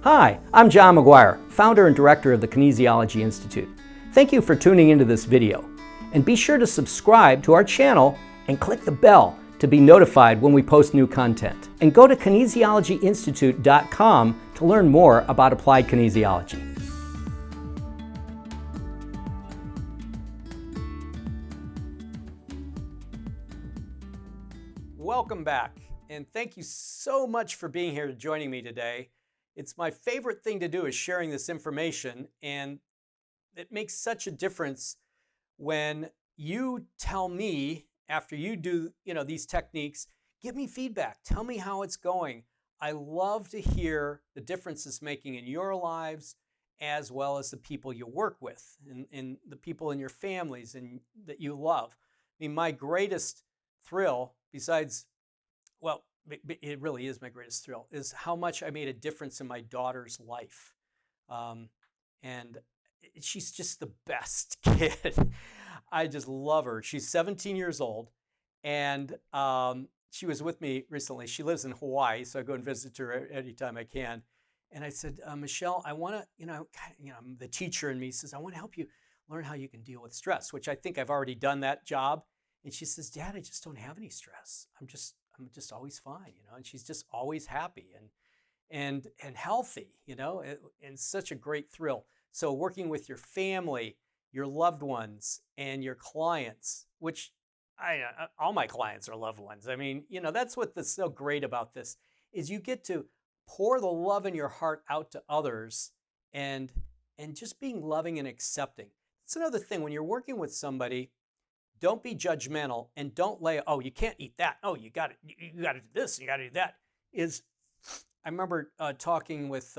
Hi, I'm John Maguire, founder and director of the Kinesiology Institute. Thank you for tuning into this video. And be sure to subscribe to our channel and click the bell to be notified when we post new content. And go to kinesiologyinstitute.com to learn more about applied kinesiology. Welcome back, and thank you so much for being here and joining me today. It's my favorite thing to do is sharing this information, and it makes such a difference when you tell me after you do these techniques. Give me feedback, tell me how it's going. I love to hear the difference it's making in your lives as well as the people you work with and the people in your families and that you love. I mean, my greatest thrill, besides, well, it really is my greatest thrill, is how much I made a difference in my daughter's life. And she's just the best kid. I just love her. She's 17 years old, and she was with me recently. She lives in Hawaii, so I go and visit her anytime I can. And I said, Michelle, I want to, the teacher in me says, I want to help you learn how you can deal with stress, which I think I've already done that job. And she says, Dad, I just don't have any stress. I'm just always fine, and she's just always happy and healthy, and such a great thrill. So working with your family, your loved ones, and your clients, which all my clients are loved ones. I mean, that's what's so great about this, is you get to pour the love in your heart out to others and just being loving and accepting. It's another thing when you're working with somebody. Don't be judgmental and don't lay, oh, you can't eat that. Oh, you got to do this, you got to do that. I remember talking with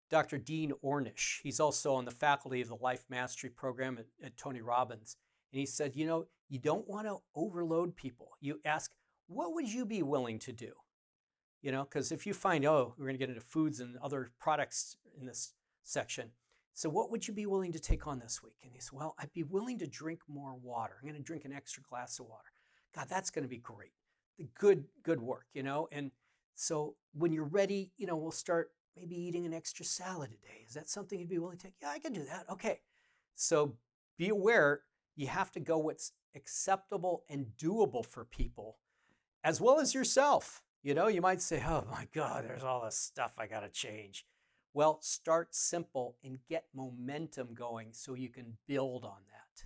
Dr. Dean Ornish. He's also on the faculty of the Life Mastery Program at Tony Robbins. And he said, you don't want to overload people. You ask, what would you be willing to do? Because if you find, oh, we're going to get into foods and other products in this section. So what would you be willing to take on this week? And he said, well, I'd be willing to drink more water. I'm going to drink an extra glass of water. God, that's going to be great. Good work, And so when you're ready, we'll start maybe eating an extra salad a day. Is that something you'd be willing to take? Yeah, I can do that. Okay. So be aware, you have to go what's acceptable and doable for people as well as yourself. You might say, oh my God, there's all this stuff I got to change. Well, start simple and get momentum going so you can build on that.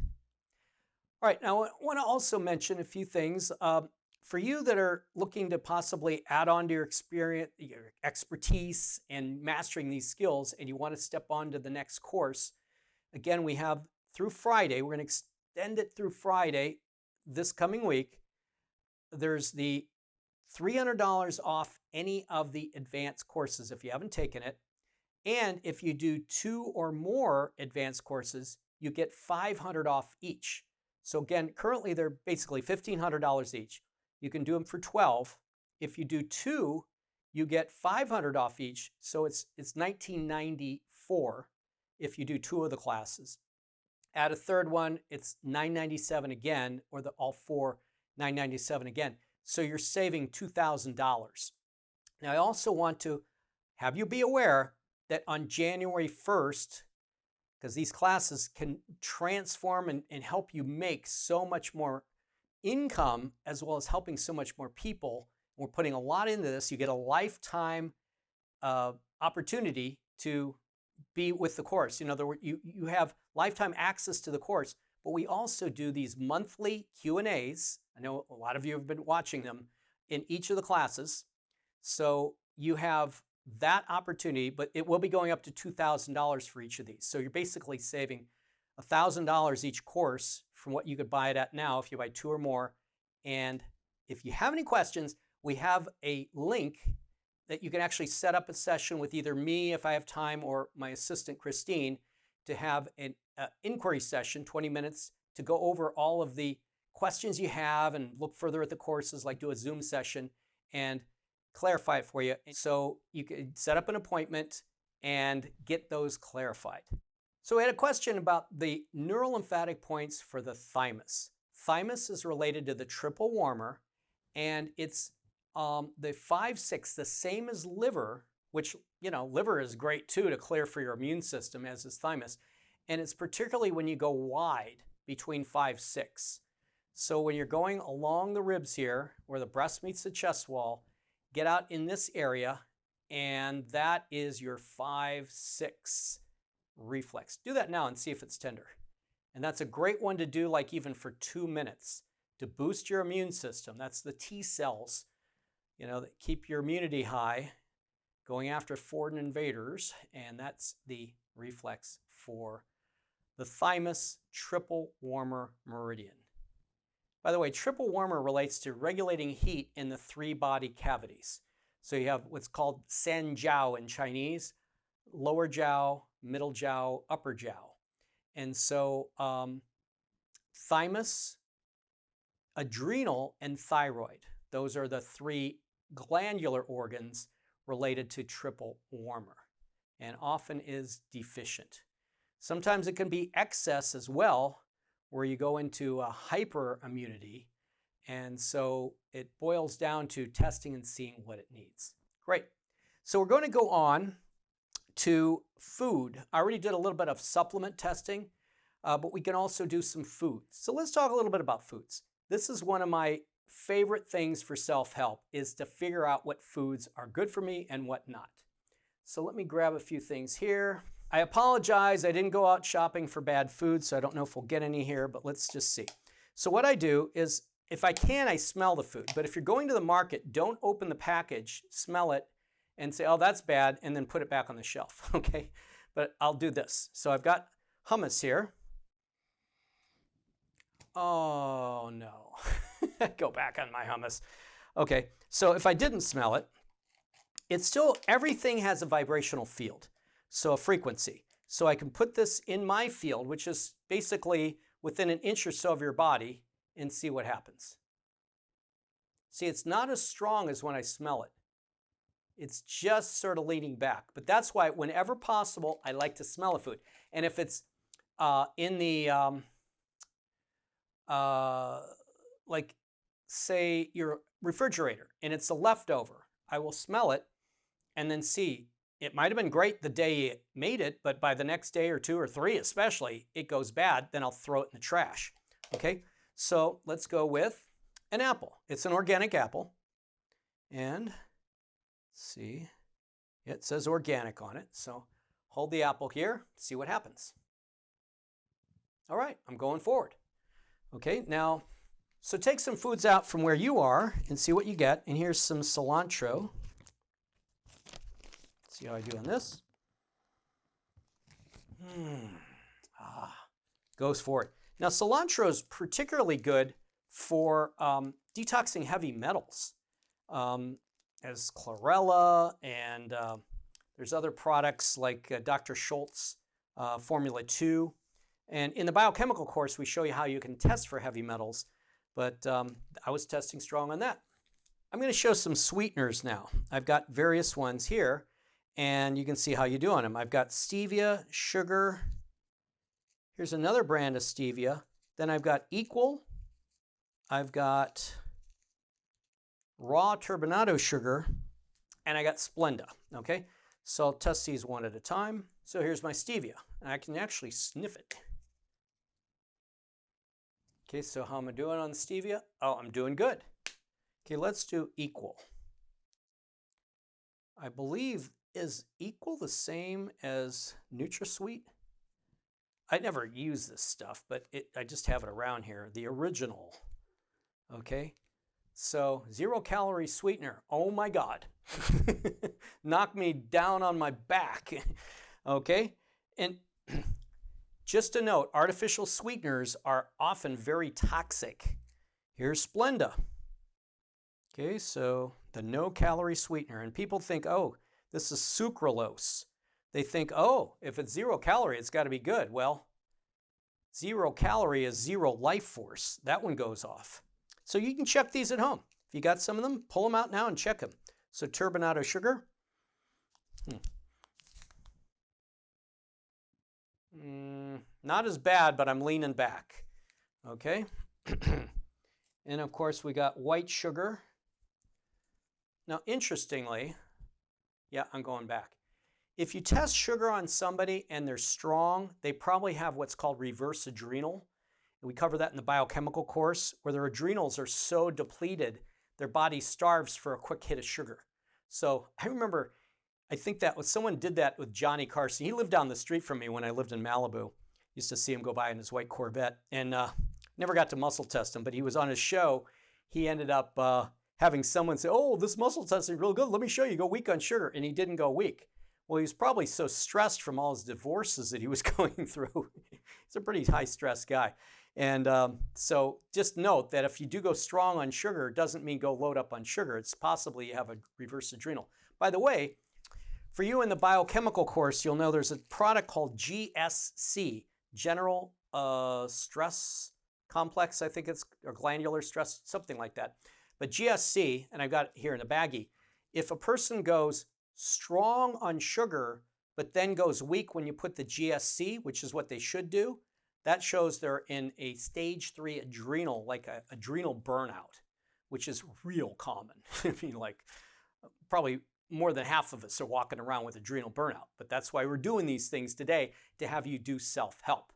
All right, now I want to also mention a few things. For you that are looking to possibly add on to your experience, your expertise and mastering these skills, and you want to step on to the next course, again, we have through Friday. We're going to extend it through Friday this coming week. There's the $300 off any of the advanced courses if you haven't taken it. And if you do 2 or more advanced courses, you get $500 off each. So again, currently they're basically $1,500 each. You can do them for 12. If you do 2, you get $500 off each. So it's $1,994 if you do 2 of the classes. Add a third one, it's $997 again, or all 4, $997 again. So you're saving $2,000. Now I also want to have you be aware that on January 1st, because these classes can transform and help you make so much more income as well as helping so much more people. We're putting a lot into this. You get a lifetime opportunity to be with the course. In other words, you have lifetime access to the course, but we also do these monthly Q&As. I know a lot of you have been watching them in each of the classes. So you have that opportunity, but it will be going up to $2,000 for each of these. So you're basically saving $1,000 each course from what you could buy it at now if you buy 2 or more. And if you have any questions, we have a link that you can actually set up a session with either me if I have time or my assistant Christine to have an inquiry session, 20 minutes, to go over all of the questions you have and look further at the courses, like do a Zoom session and clarify it for you. So you can set up an appointment and get those clarified. So we had a question about the neurolymphatic points for the thymus. Thymus is related to the triple warmer, and it's the 5-6, the same as liver, which, liver is great too to clear for your immune system, as is thymus. And it's particularly when you go wide between 5, 6. So when you're going along the ribs here, where the breast meets the chest wall, get out in this area, and that is your 5, 6 reflex. Do that now and see if it's tender. And that's a great one to do, like even for 2 minutes, to boost your immune system. That's the T cells, that keep your immunity high, going after foreign invaders, and that's the reflex for the thymus triple warmer meridian. By the way, triple warmer relates to regulating heat in the 3 body cavities. So you have what's called san jiao in Chinese, lower jiao, middle jiao, upper jiao. And so thymus, adrenal, and thyroid, those are the 3 glandular organs related to triple warmer, and often is deficient. Sometimes it can be excess as well, where you go into a hyperimmunity, and so it boils down to testing and seeing what it needs. Great. So we're going to go on to food. I already did a little bit of supplement testing, but we can also do some foods. So let's talk a little bit about foods. This is one of my favorite things for self-help, is to figure out what foods are good for me and what not. So let me grab a few things here. I apologize, I didn't go out shopping for bad food, so I don't know if we'll get any here, but let's just see. So what I do is, if I can, I smell the food. But if you're going to the market, don't open the package, smell it, and say, oh, that's bad, and then put it back on the shelf, okay? But I'll do this. So I've got hummus here. Oh, no. Go back on my hummus. Okay, so if I didn't smell it, it's still, everything has a vibrational field, so a frequency. So I can put this in my field, which is basically within an inch or so of your body, and see what happens. See, it's not as strong as when I smell it. It's just sort of leaning back. But that's why, whenever possible, I like to smell a food. And if it's in the, like, say, your refrigerator, and it's a leftover, I will smell it and then see. It might have been great the day you made it, but by the next day or 2 or 3 especially, it goes bad, then I'll throw it in the trash. Okay, so let's go with an apple. It's an organic apple. And see, it says organic on it. So hold the apple here, see what happens. All right, I'm going forward. Okay, now, so take some foods out from where you are and see what you get. And here's some cilantro. See how I do on this? Goes for it. Now, cilantro is particularly good for detoxing heavy metals, as chlorella, and there's other products like Dr. Schultz Formula 2. And in the biochemical course, we show you how you can test for heavy metals, but I was testing strong on that. I'm going to show some sweeteners now. I've got various ones here, and you can see how you do on them. I've got stevia, sugar. Here's another brand of stevia. Then I've got Equal. I've got raw turbinado sugar, and I got Splenda, okay? So I'll test these one at a time. So here's my stevia, and I can actually sniff it. Okay, so how am I doing on the stevia? Oh, I'm doing good. Okay, let's do Equal. I believe, is Equal the same as NutraSweet? I never use this stuff, but I just have it around here. The original, okay? So 0-calorie sweetener, oh my God. Knock me down on my back, okay? And just a note, artificial sweeteners are often very toxic. Here's Splenda. Okay, so the no-calorie sweetener. And people think, oh, this is sucralose. They think, oh, if it's 0-calorie, it's got to be good. Well, 0-calorie is 0 life force. That one goes off. So you can check these at home. If you got some of them, pull them out now and check them. So turbinado sugar. Not as bad, but I'm leaning back. Okay. And of course, we got white sugar. Now, interestingly, Yeah, I'm going back. If you test sugar on somebody and they're strong, they probably have what's called reverse adrenal. And we cover that in the biochemical course, where their adrenals are so depleted, their body starves for a quick hit of sugar. So I remember, I think that was someone did that with Johnny Carson. He lived down the street from me when I lived in Malibu. Used to see him go by in his white Corvette, and never got to muscle test him, but he was on his show. He ended up having someone say, oh, this muscle test is real good. Let me show you. Go weak on sugar. And he didn't go weak. Well, he was probably so stressed from all his divorces that he was going through. He's a pretty high stress guy. And so just note that if you do go strong on sugar, it doesn't mean go load up on sugar. It's possibly you have a reverse adrenal. By the way, for you in the biochemical course, you'll know there's a product called GSC, General Stress Complex, I think it's, or glandular stress, something like that. But GSC, and I've got it here in a baggie, if a person goes strong on sugar, but then goes weak when you put the GSC, which is what they should do, that shows they're in a stage 3 adrenal, like a adrenal burnout, which is real common. I mean, like probably more than half of us are walking around with adrenal burnout, but that's why we're doing these things today, to have you do self-help.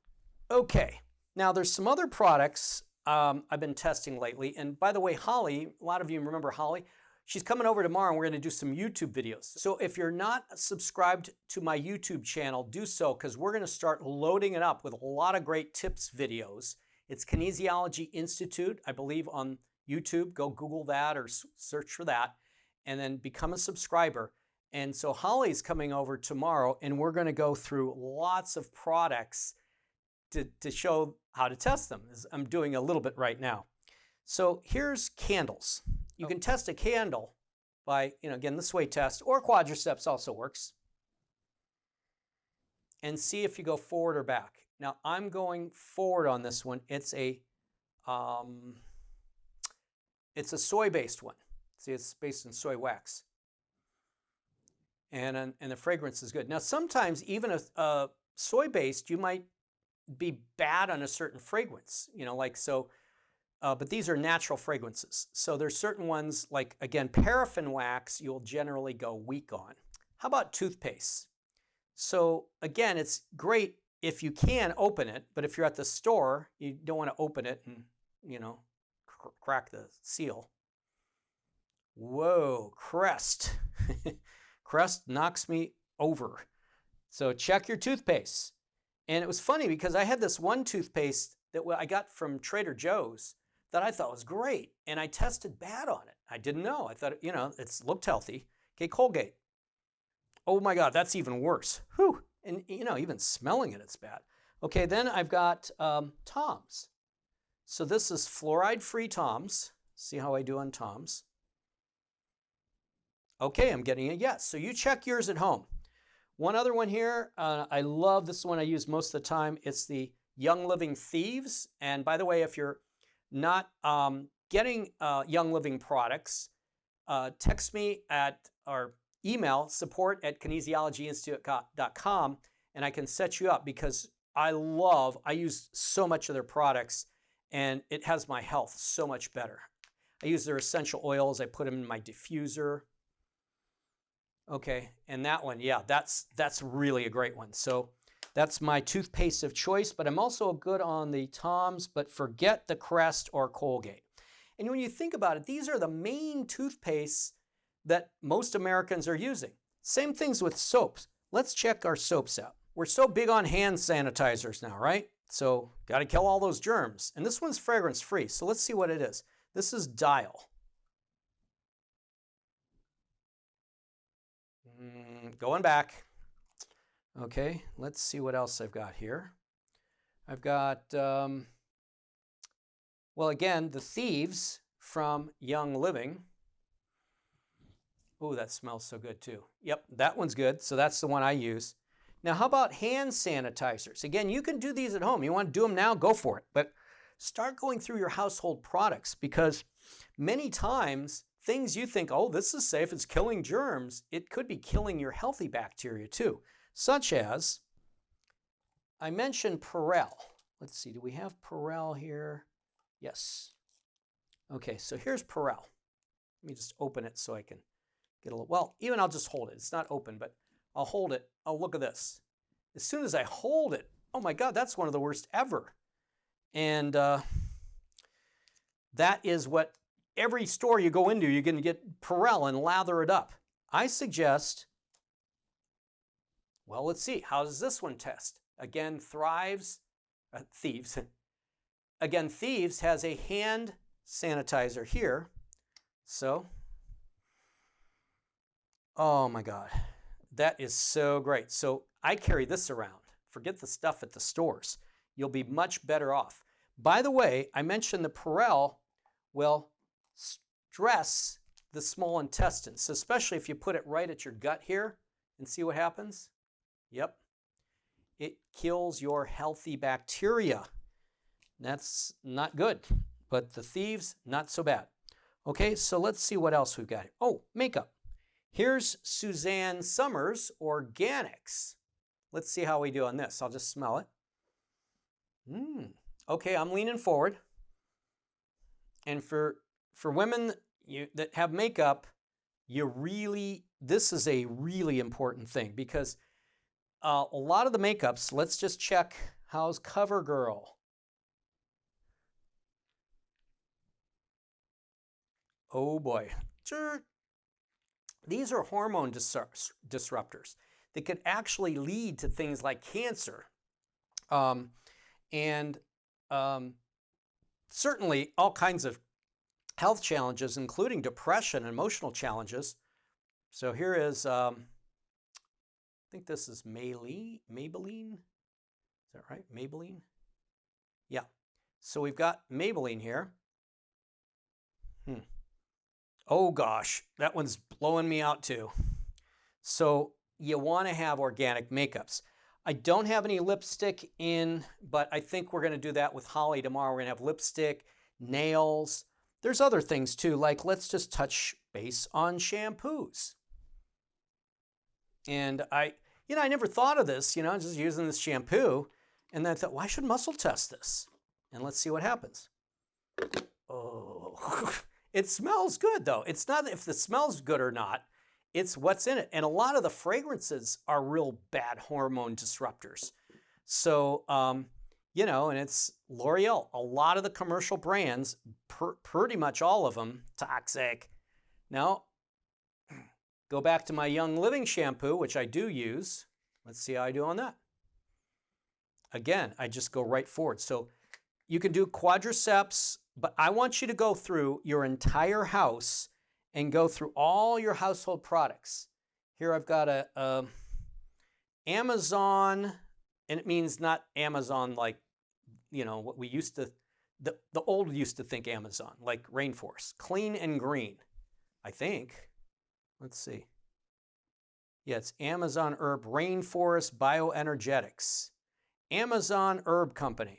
Okay, now there's some other products I've been testing lately. And by the way, Holly, a lot of you remember Holly, she's coming over tomorrow and we're going to do some YouTube videos. So if you're not subscribed to my YouTube channel, do so, because we're going to start loading it up with a lot of great tips videos. It's Kinesiology Institute, I believe, on YouTube. Go Google that or search for that, and then become a subscriber. And so Holly's coming over tomorrow, and we're going to go through lots of products to show how to test them. I'm doing a little bit right now. So here's candles. You can test a candle by, again, the sway test, or quadriceps also works, and see if you go forward or back. Now I'm going forward on this one. It's a soy-based one. See, it's based in soy wax, and the fragrance is good. Now sometimes even a soy-based, you might be bad on a certain fragrance, like so. But these are natural fragrances. So there's certain ones like, again, paraffin wax, you'll generally go weak on. How about toothpaste? So again, it's great if you can open it, but if you're at the store, you don't want to open it and, crack the seal. Whoa, Crest. Crest knocks me over. So check your toothpaste. And it was funny because I had this one toothpaste that I got from Trader Joe's that I thought was great, and I tested bad on it. I didn't know. I thought, it looked healthy. Okay, Colgate. Oh my God, that's even worse. Whew. And even smelling it, it's bad. Okay, then I've got Tom's. So this is fluoride-free Tom's. See how I do on Tom's. Okay, I'm getting a yes. So you check yours at home. One other one here, I love this one I use most of the time. It's the Young Living Thieves. And by the way, if you're not getting Young Living products, text me at or email support@kinesiologyinstitute.com, and I can set you up, because I use so much of their products, and it has my health so much better. I use their essential oils. I put them in my diffuser. Okay, and that one, yeah, that's really a great one. So that's my toothpaste of choice, but I'm also good on the Tom's, but forget the Crest or Colgate. And when you think about it, these are the main toothpastes that most Americans are using. Same things with soaps. Let's check our soaps out. We're so big on hand sanitizers now, right? So got to kill all those germs. And this one's fragrance free. So let's see what it is. This is Dial. Going back. Okay, let's see what else I've got here. I've got, well, again, the Thieves from Young Living. Oh, that smells so good too. Yep, that one's good. So that's the one I use. Now, how about hand sanitizers? Again, you can do these at home. You want to do them now, go for it. But start going through your household products, because many times things you think, oh, this is safe, it's killing germs, it could be killing your healthy bacteria too. Such as, I mentioned Perel. Let's see, do we have Perel here? Yes. Okay, so here's Perel. Let me just open it so I can get a little, well, even I'll just hold it. It's not open, but I'll hold it. Oh, look at this. As soon as I hold it, oh my God, that's one of the worst ever. And that is what every store you go into, you're going to get Perel and lather it up. I suggest, well, let's see. How does this one test? Again, Thieves. Again, Thieves has a hand sanitizer here. So, oh my God, that is so great. So I carry this around. Forget the stuff at the stores. You'll be much better off. By the way, I mentioned the Perel will stress the small intestines, so especially if you put it right at your gut here and see what happens. Yep. It kills your healthy bacteria. That's not good, but the Thieves, not so bad. Okay, so let's see what else we've got here. Oh, makeup. Here's Suzanne Summers Organics. Let's see how we do on this. I'll just smell it. Okay, I'm leaning forward. And for women that have makeup, this is a really important thing because a lot of the makeups, let's just check, how's CoverGirl? Oh boy. These are hormone disruptors that could actually lead to things like cancer. Certainly all kinds of health challenges, including depression and emotional challenges. So here is, I think this is Maybelline. Is that right? Maybelline? Yeah. So we've got Maybelline here. Oh gosh, that one's blowing me out too. So you want to have organic makeups. I don't have any lipstick in, but I think we're going to do that with Holly tomorrow. We're going to have lipstick, nails. There's other things too, like let's just touch base on shampoos. And I never thought of this, just using this shampoo. And then I thought, well, I should muscle test this. And let's see what happens. Oh, it smells good though. It's not if the smells good or not, it's what's in it. And a lot of the fragrances are real bad hormone disruptors. So, and it's L'Oreal. A lot of the commercial brands, pretty much all of them, toxic. Now, go back to my Young Living shampoo, which I do use. Let's see how I do on that. Again, I just go right forward. So you can do quadriceps, but I want you to go through your entire house and go through all your household products. Here I've got a Amazon, and it means not Amazon like, what we used to, the old used to think Amazon, like rainforest. Clean and green, I think. Let's see. Yeah, it's Amazon Herb Rainforest Bioenergetics. Amazon Herb Company,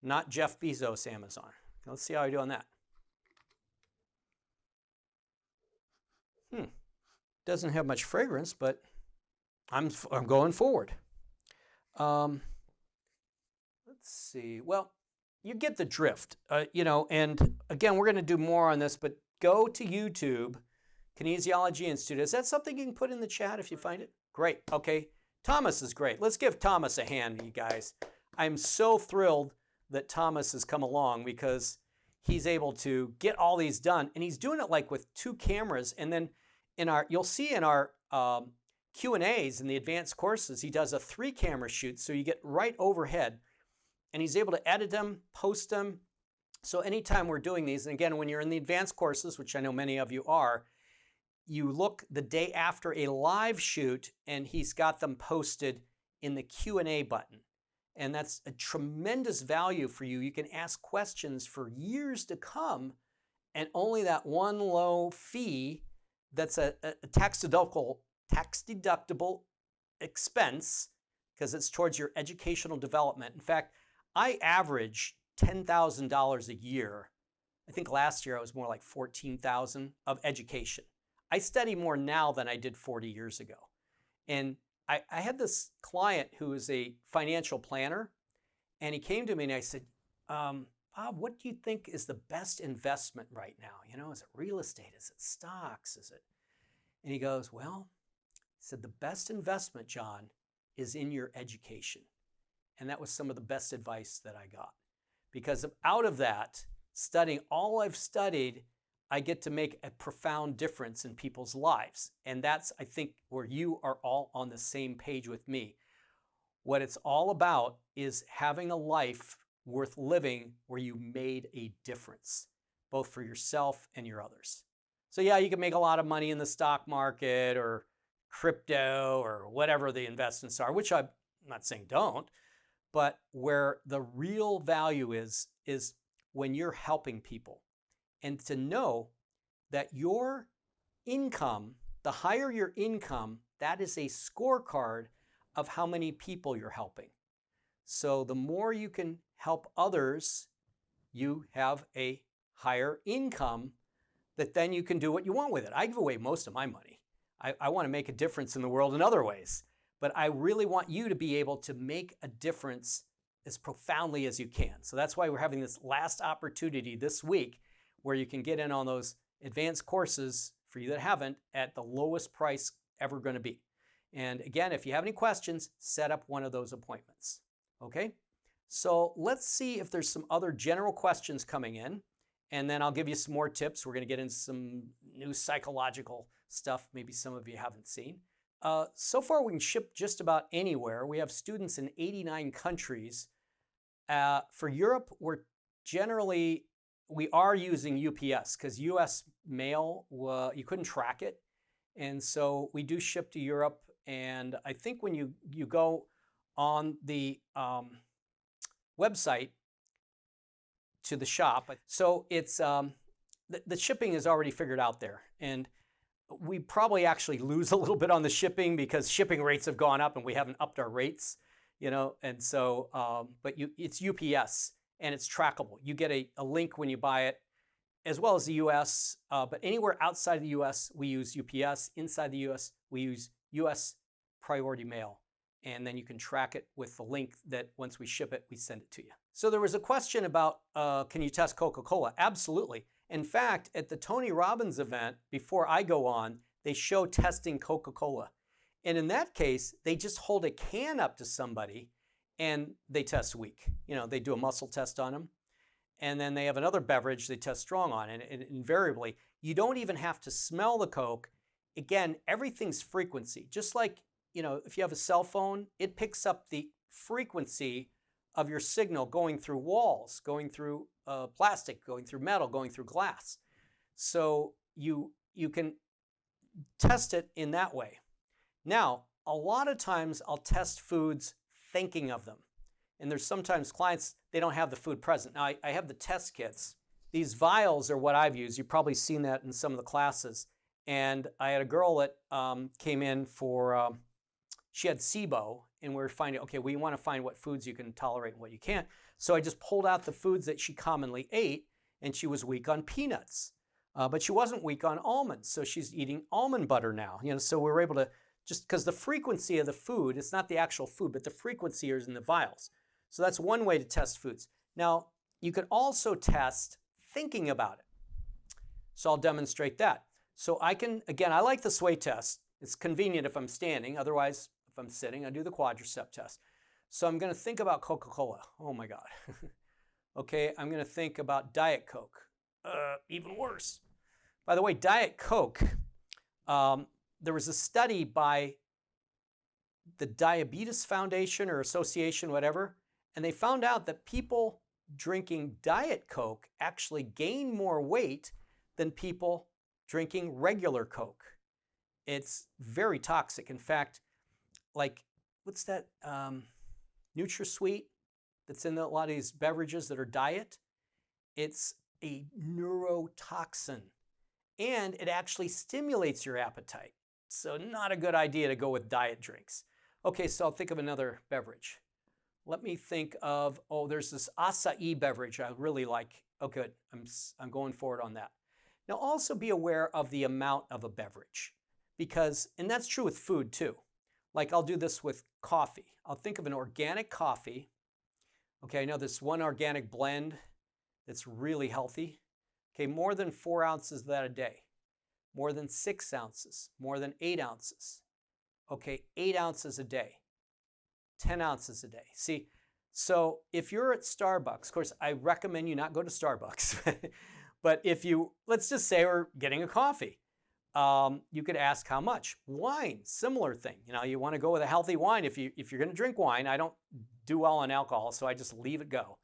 not Jeff Bezos Amazon. Let's see how I do on that. Doesn't have much fragrance, but I'm going forward. Let's see. Well, you get the drift, and again, we're going to do more on this, but go to YouTube, Kinesiology Institute. Is that something you can put in the chat if you find it? Great. Okay. Thomas is great. Let's give Thomas a hand, you guys. I'm so thrilled that Thomas has come along because he's able to get all these done, and he's doing it like with 2 cameras. And then you'll see in our Q&As in the advanced courses, he does a 3-camera shoot, so you get right overhead, and he's able to edit them, post them. So anytime we're doing these, and again, when you're in the advanced courses, which I know many of you are, you look the day after a live shoot, and he's got them posted in the Q&A button. And that's a tremendous value for you. You can ask questions for years to come, and only that one low fee that's a tax-deductible expense because it's towards your educational development. In fact, I average $10,000 a year. I think last year I was more like $14,000 of education. I study more now than I did 40 years ago. And I had this client who is a financial planner, and he came to me and I said, Bob, what do you think is the best investment right now? Is it real estate? Is it stocks? Is it? And he goes, well, he said, the best investment, John, is in your education. And that was some of the best advice that I got. Because out of that, studying all I've studied, I get to make a profound difference in people's lives. And that's, I think, where you are all on the same page with me. What it's all about is having a life worth living where you made a difference, both for yourself and your others. So yeah, you can make a lot of money in the stock market or crypto or whatever the investments are, which I'm not saying don't, but where the real value is when you're helping people. And to know that your income, the higher your income, that is a scorecard of how many people you're helping. So the more you can help others, you have a higher income that then you can do what you want with it. I give away most of my money. I want to make a difference in the world in other ways, but I really want you to be able to make a difference as profoundly as you can. So that's why we're having this last opportunity this week where you can get in on those advanced courses for you that haven't at the lowest price ever going to be. And again, if you have any questions, set up one of those appointments. Okay? So let's see if there's some other general questions coming in, and then I'll give you some more tips. We're going to get into some new psychological stuff maybe some of you haven't seen. So far, we can ship just about anywhere. We have students in 89 countries. For Europe, we are using UPS because US mail, you couldn't track it. And so we do ship to Europe. And I think when you go on the website to the shop, so it's the shipping is already figured out there. And we probably actually lose a little bit on the shipping because shipping rates have gone up and we haven't upped our rates, you know. And so, but it's UPS and it's trackable. You get a link when you buy it, as well as the US. But anywhere outside the US, we use UPS. Inside the US, we use US priority mail. And then you can track it with the link that once we ship it, we send it to you. So there was a question about, can you test Coca-Cola? Absolutely. In fact, at the Tony Robbins event, before I go on, they show testing Coca-Cola. And in that case, they just hold a can up to somebody and they test weak. You know, they do a muscle test on them. And then they have another beverage they test strong on. And invariably, you don't even have to smell the Coke. Again, everything's frequency. Just like, you know, if you have a cell phone, it picks up the frequency of your signal going through walls, going through plastic, going through metal, going through glass. So you can test it in that way. Now, a lot of times I'll test foods thinking of them. And there's sometimes clients, they don't have the food present. Now, I have the test kits. These vials are what I've used. You've probably seen that in some of the classes. And I had a girl that came in for, she had SIBO, and we were finding, okay, we want to find what foods you can tolerate and what you can't. So I just pulled out the foods that she commonly ate, and she was weak on peanuts. But she wasn't weak on almonds, so she's eating almond butter now. You know, so we were able to, just because the frequency of the food, it's not the actual food, but the frequency is in the vials. So that's one way to test foods. Now, you can also test thinking about it. So I'll demonstrate that. So I can, again, I like the sway test. It's convenient if I'm standing. Otherwise, if I'm sitting, I do the quadricep test. So I'm going to think about Coca-Cola. Oh my God. Okay, I'm going to think about Diet Coke. Even worse. By the way, Diet Coke, there was a study by the Diabetes Foundation or Association, whatever, and they found out that people drinking Diet Coke actually gain more weight than people drinking regular Coke. It's very toxic. In fact, like, what's that NutraSweet that's in a lot of these beverages that are diet? It's a neurotoxin, and it actually stimulates your appetite. So not a good idea to go with diet drinks. Okay, so I'll think of another beverage. Let me think of, oh, there's this acai beverage I really like. Oh, good, I'm going forward on that. Now also be aware of the amount of a beverage because, and that's true with food too. Like I'll do this with coffee. I'll think of an organic coffee. Okay, I know this one organic blend that's really healthy. Okay, more than 4 ounces of that a day. more than 6 ounces, more than 8 ounces. Okay, 8 ounces a day, 10 ounces a day. See, so if you're at Starbucks, of course, I recommend you not go to Starbucks, but if you, let's just say we're getting a coffee, you could ask how much. Wine, similar thing. You know, you want to go with a healthy wine. If you're going to drink wine, I don't do well on alcohol, so I just leave it go.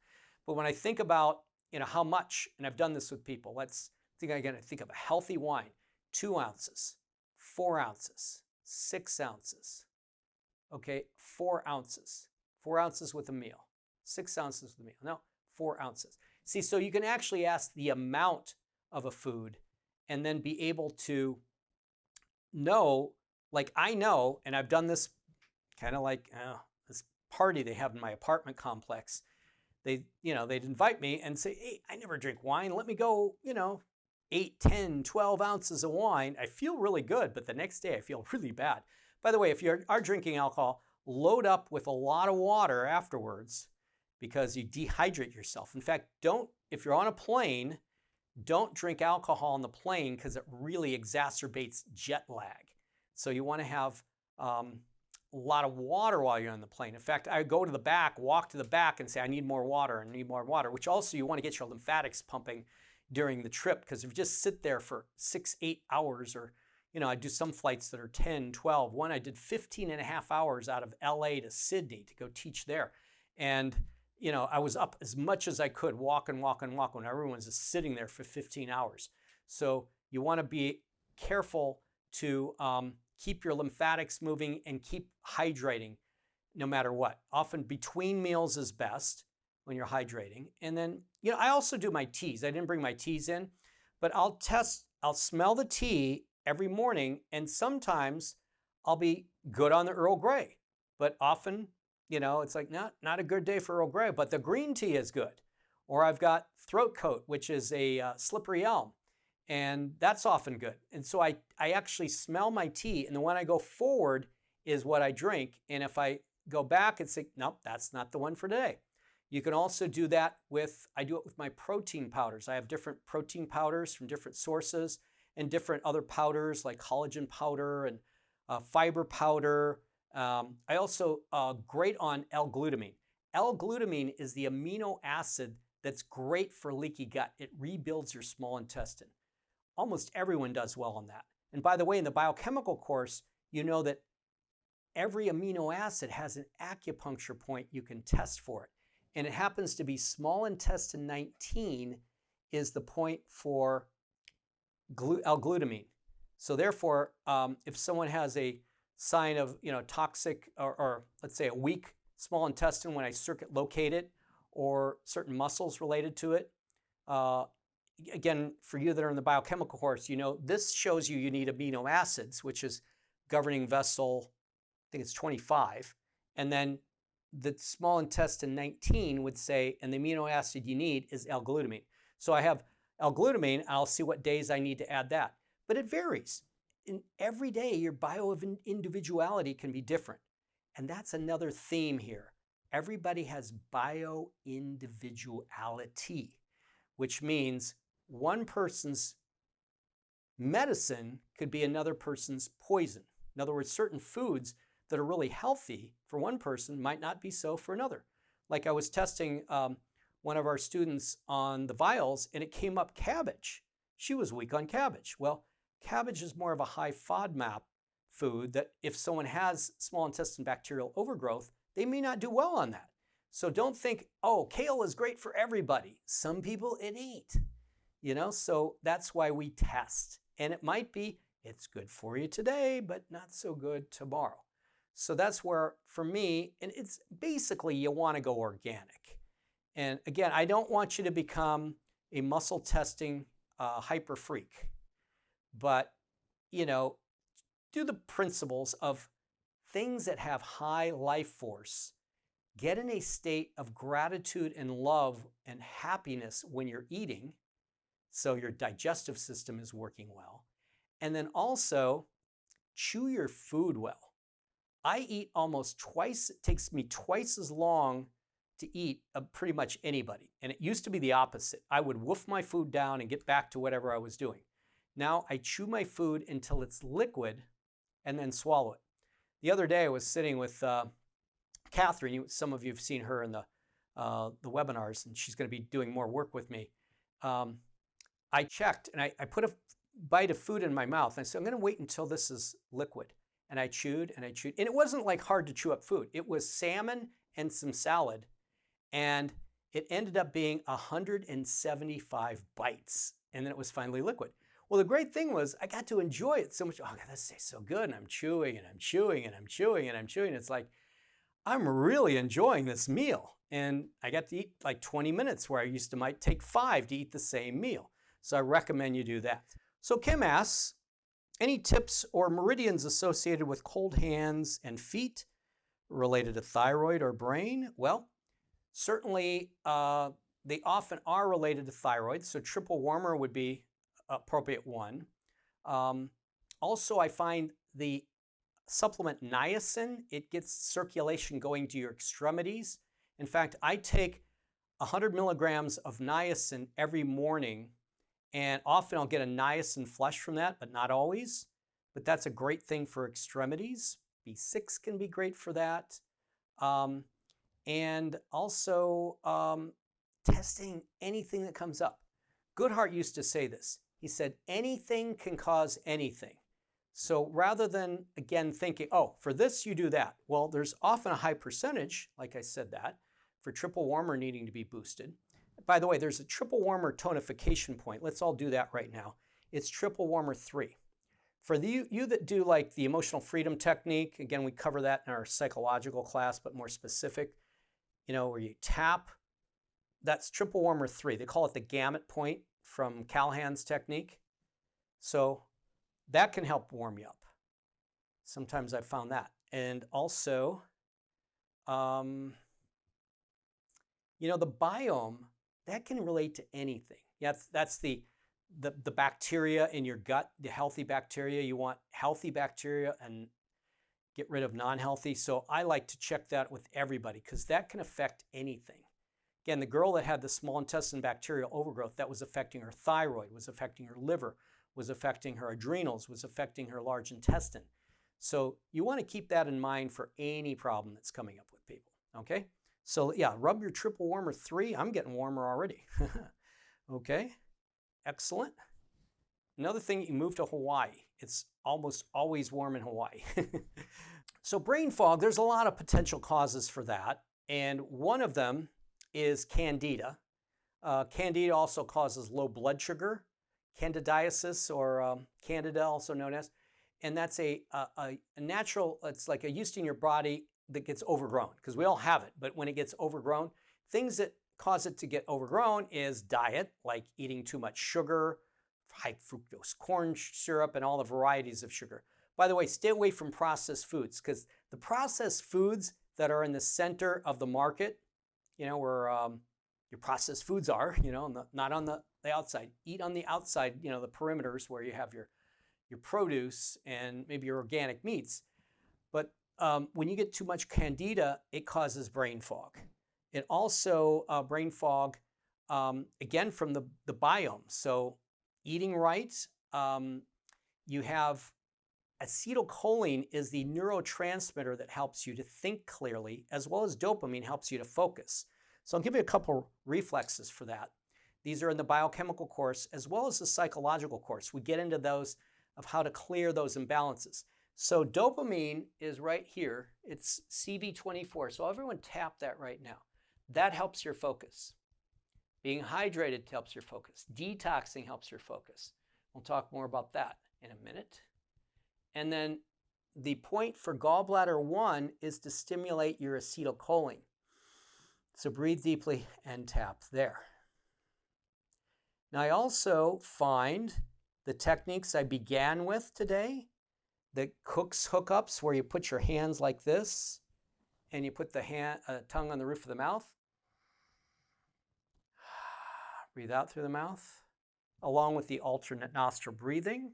But when I think about, you know, how much, and I've done this with people, let's think again, think of a healthy wine, 2 ounces, 4 ounces, 6 ounces. Okay, 4 ounces. 4 ounces with a meal. 6 ounces with a meal. No, 4 ounces. See, so you can actually ask the amount of a food and then be able to know, like I know, and I've done this kind of like this party they have in my apartment complex. They'd invite me and say, hey, I never drink wine. Let me go, 8, 10, 12 ounces of wine. I feel really good, but the next day I feel really bad. By the way, if you are drinking alcohol, load up with a lot of water afterwards because you dehydrate yourself. In fact, if you're on a plane, don't drink alcohol on the plane because it really exacerbates jet lag. So you want to have a lot of water while you're on the plane. In fact, I go to the back, walk to the back and say, I need more water, which also you want to get your lymphatics pumping during the trip, because if you just sit there for 6, 8 hours, or, I do some flights that are 10, 12. One, I did 15 and a half hours out of LA to Sydney to go teach there. And I was up as much as I could, walk when everyone's just sitting there for 15 hours. So you want to be careful to keep your lymphatics moving and keep hydrating no matter what. Often between meals is best when you're hydrating. And then, I also do my teas. I didn't bring my teas in, but I'll smell the tea every morning, and sometimes I'll be good on the Earl Grey, but often it's like not a good day for Earl Grey, but the green tea is good. Or I've got throat coat, which is a slippery elm, and that's often good. And so I actually smell my tea, and then when I go forward is what I drink. And if I go back and say, nope, that's not the one for today. You can also do that I do it with my protein powders. I have different protein powders from different sources and different other powders like collagen powder and fiber powder. I also great on L-glutamine. L-glutamine is the amino acid that's great for leaky gut. It rebuilds your small intestine. Almost everyone does well on that. And by the way, in the biochemical course, you know that every amino acid has an acupuncture point you can test for it. And it happens to be small intestine 19 is the point for L-glutamine. So therefore, if someone has a sign of toxic or let's say a weak small intestine when I circuit locate it, or certain muscles related to it, again, for you that are in the biochemical course, this shows you need amino acids, which is governing vessel, I think it's 25, and then the small intestine 19 would say, and the amino acid you need is L-glutamine. So I have L-glutamine, I'll see what days I need to add that. But it varies. In every day, your bio-individuality can be different. And that's another theme here. Everybody has bio-individuality, which means one person's medicine could be another person's poison. In other words, certain foods that are really healthy for one person might not be so for another. Like I was testing one of our students on the vials, and it came up cabbage. She was weak on cabbage. Well, cabbage is more of a high FODMAP food that if someone has small intestine bacterial overgrowth, they may not do well on that. So don't think, oh, kale is great for everybody. Some people it ain't, so that's why we test. And it might be, it's good for you today, but not so good tomorrow. So that's where, for me, and it's basically you want to go organic. And again, I don't want you to become a muscle testing hyper freak, but, do the principles of things that have high life force. Get in a state of gratitude and love and happiness when you're eating, so your digestive system is working well. And then also chew your food well. I eat almost twice, it takes me twice as long to eat pretty much anybody. And it used to be the opposite. I would wolf my food down and get back to whatever I was doing. Now I chew my food until it's liquid and then swallow it. The other day I was sitting with Catherine. Some of you have seen her in the webinars, and she's going to be doing more work with me. I checked, and I put a bite of food in my mouth. And I said, I'm going to wait until this is liquid. And I chewed, and I chewed. And it wasn't like hard to chew up food. It was salmon and some salad. And it ended up being 175 bites. And then it was finally liquid. Well, the great thing was I got to enjoy it so much. Oh, God, this tastes so good. And I'm chewing, and I'm chewing, and I'm chewing, and I'm chewing. It's like, I'm really enjoying this meal. And I got to eat like 20 minutes where I used to might take 5 to eat the same meal. So I recommend you do that. So Kim asks, any tips or meridians associated with cold hands and feet related to thyroid or brain? Well, certainly they often are related to thyroid. So triple warmer would be appropriate one. Also, I find the supplement niacin, it gets circulation going to your extremities. In fact, I take 100 milligrams of niacin every morning, and often I'll get a niacin flush from that, but not always. But that's a great thing for extremities. B6 can be great for that. And also testing anything that comes up. Goodhart used to say this. He said, anything can cause anything. So rather than, again, thinking, oh, for this you do that. Well, there's often a high percentage, like I said that, for triple warmer needing to be boosted. By the way, there's a triple warmer tonification point. Let's all do that right now. It's triple warmer 3. For you that do like the emotional freedom technique, again, we cover that in our psychological class, but more specific, where you tap, that's triple warmer 3. They call it the gamut point from Callahan's technique. So that can help warm you up. Sometimes I've found that. And also, the biome, that can relate to anything. Yeah, that's the bacteria in your gut, the healthy bacteria. You want healthy bacteria and get rid of non-healthy. So I like to check that with everybody because that can affect anything. Again, the girl that had the small intestine bacterial overgrowth, that was affecting her thyroid, was affecting her liver, was affecting her adrenals, was affecting her large intestine. So you want to keep that in mind for any problem that's coming up with people, okay? So yeah, rub your triple warmer 3. I'm getting warmer already. Okay, excellent. Another thing, you move to Hawaii. It's almost always warm in Hawaii. So brain fog, there's a lot of potential causes for that. And one of them is candida. Candida also causes low blood sugar, candidiasis, or candida also known as. And that's a natural, it's like a yeast in your body that gets overgrown, because we all have it, but when it gets overgrown, things that cause it to get overgrown is diet, like eating too much sugar, high fructose corn syrup, and all the varieties of sugar. By the way, stay away from processed foods, because the processed foods that are in the center of the market, where your processed foods are, not on the outside. Eat on the outside, the perimeters where you have your produce and maybe your organic meats. But when you get too much candida, it causes brain fog. It also, brain fog, again, from the biome. So eating right, you have acetylcholine is the neurotransmitter that helps you to think clearly, as well as dopamine helps you to focus. So I'll give you a couple reflexes for that. These are in the biochemical course, as well as the psychological course. We get into those of how to clear those imbalances. So dopamine is right here. It's CV24. So everyone tap that right now. That helps your focus. Being hydrated helps your focus. Detoxing helps your focus. We'll talk more about that in a minute. And then the point for gallbladder 1 is to stimulate your acetylcholine. So breathe deeply and tap there. Now I also find the techniques I began with today, the Cook's hookups, where you put your hands like this and you put the tongue on the roof of the mouth. Breathe out through the mouth, along with the alternate nostril breathing.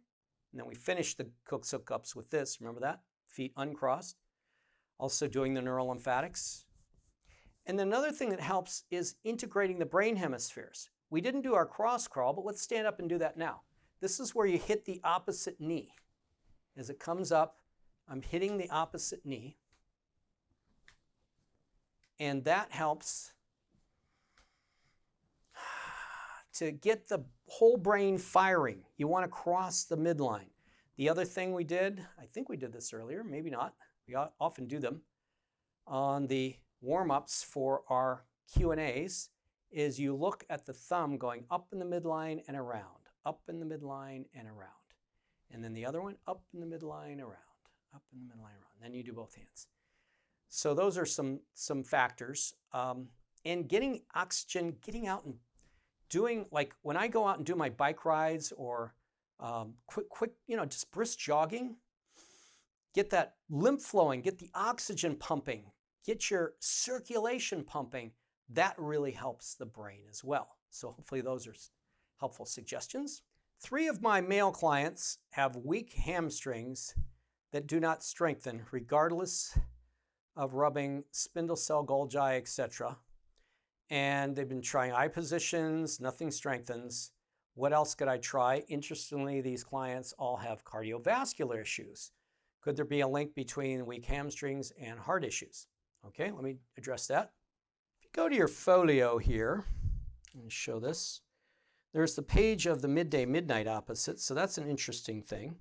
And then we finish the Cook's hookups with this. Remember that? Feet uncrossed. Also doing the neurolymphatics. And then another thing that helps is integrating the brain hemispheres. We didn't do our cross crawl, but let's stand up and do that now. this is where you hit the opposite knee. As it comes up, I'm hitting the opposite knee. And that helps to get the whole brain firing. You want to cross the midline. The other thing we did, I think we did this earlier, maybe not. We often do them on the warm-ups for our Q&As, is you look at the thumb going up in the midline and around, up in the midline and around. And then the other one, up in the midline, around, up in the midline, around. Then you do both hands. So those are some factors. And getting oxygen, getting out and doing, like when I go out and do my bike rides or quick, just brisk jogging, get that lymph flowing, get the oxygen pumping, get your circulation pumping. That really helps the brain as well. So hopefully those are helpful suggestions. 3 of my male clients have weak hamstrings that do not strengthen regardless of rubbing spindle cell, Golgi, etc. And they've been trying eye positions, nothing strengthens. What else could I try? Interestingly, these clients all have cardiovascular issues. Could there be a link between weak hamstrings and heart issues? Okay, let me address that. If you go to your folio here, let me show this. There's the page of the midday midnight opposite, so that's an interesting thing.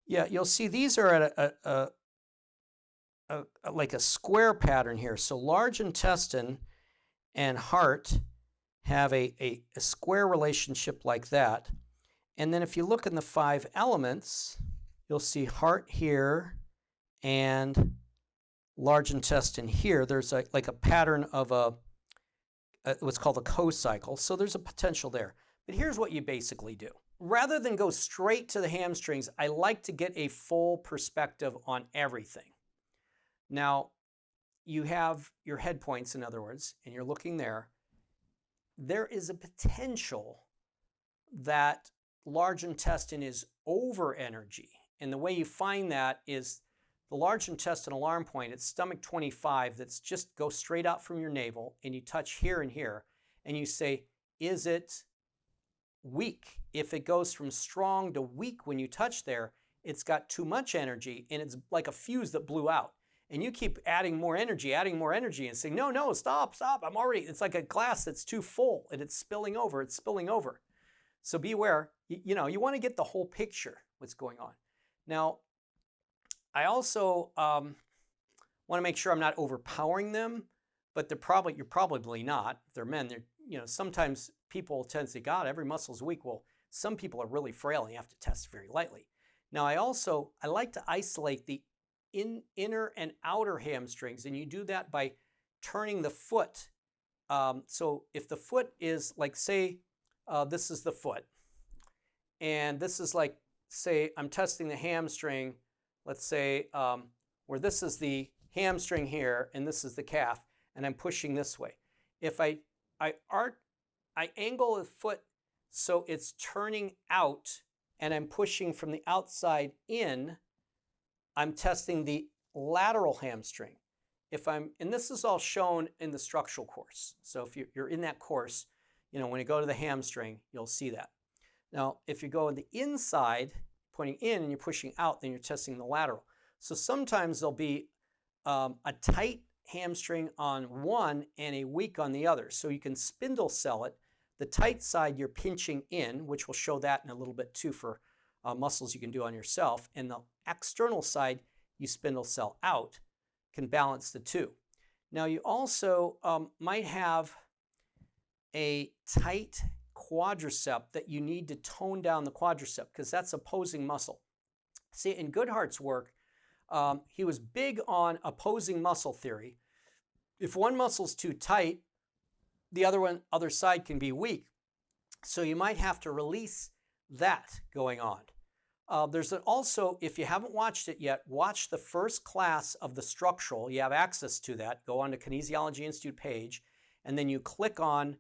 Yeah, you'll see these are at like a square pattern here. So large intestine and heart have a square relationship like that. And then if you look in the 5 elements, you'll see heart here and large intestine here. There's like a pattern of what's called a co-cycle. So there's a potential there. But here's what you basically do. Rather than go straight to the hamstrings, I like to get a full perspective on everything. Now, you have your head points, in other words, and you're looking there. There is a potential that large intestine is over energy. And the way you find that is the large intestine alarm point at stomach 25, that's just go straight out from your navel, and you touch here and here, and you say, is it weak? If it goes from strong to weak when you touch there, it's got too much energy, and it's like a fuse that blew out. And you keep adding more energy, and saying, no, stop, I'm already, it's like a glass that's too full, and it's spilling over. So beware, you want to get the whole picture, what's going on. Now, I also want to make sure I'm not overpowering them, but you're probably not. If they're men, sometimes people tend to say, God, every muscle's weak. Well, some people are really frail and you have to test very lightly. Now, I like to isolate the inner and outer hamstrings, and you do that by turning the foot. So if the foot is like, say, this is the foot, and this is like, say, I'm testing the hamstring, let's say, where this is the hamstring here, and this is the calf, and I'm pushing this way. If I angle the foot so it's turning out, and I'm pushing from the outside in, I'm testing the lateral hamstring. And this is all shown in the structural course. So if you're in that course, when you go to the hamstring, you'll see that. Now, if you go on the inside, pointing in and you're pushing out, then you're testing the lateral. So sometimes there'll be a tight hamstring on one and a weak on the other. So you can spindle cell it. The tight side you're pinching in, which we'll show that in a little bit too for muscles you can do on yourself. And the external side you spindle cell out, can balance the two. Now you also might have a tight quadricep that you need to tone down the quadricep because that's opposing muscle. See, in Goodhart's work, he was big on opposing muscle theory. If one muscle's too tight, the other side can be weak. So you might have to release that going on. There's also, if you haven't watched it yet, watch the first class of the structural. You have access to that. Go on to Kinesiology Institute page, and then you click on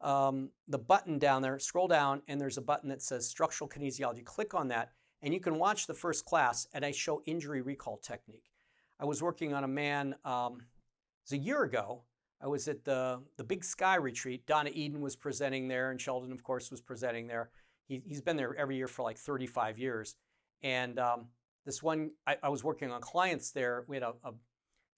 the button down there, scroll down, and there's a button that says Structural Kinesiology. Click on that, and you can watch the first class, and I show injury recall technique. I was working on a man, it was a year ago. I was at the Big Sky Retreat. Donna Eden was presenting there, and Sheldon, of course, was presenting there. He's been there every year for like 35 years. And this one, I was working on clients there. We had a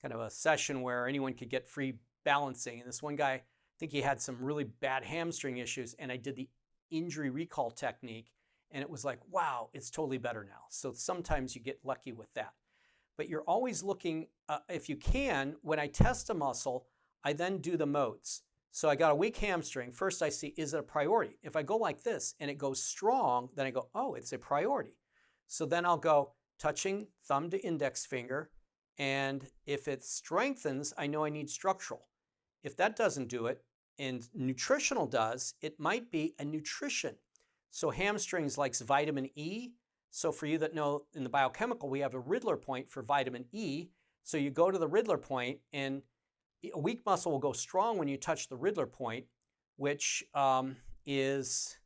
kind of a session where anyone could get free balancing. And this one guy, I think he had some really bad hamstring issues, and I did the injury recall technique, and it was like, wow, it's totally better now. So sometimes you get lucky with that. But you're always looking, if you can, when I test a muscle, I then do the modes. So I got a weak hamstring. First I see, is it a priority? If I go like this and it goes strong, then I go, oh, it's a priority. So then I'll go touching thumb to index finger. And if it strengthens, I know I need structural. If that doesn't do it, and nutritional does, it might be a nutrition. So hamstrings likes vitamin E. So for you that know, in the biochemical, we have a Riddler point for vitamin E. So you go to the Riddler point, and a weak muscle will go strong when you touch the Riddler point, which is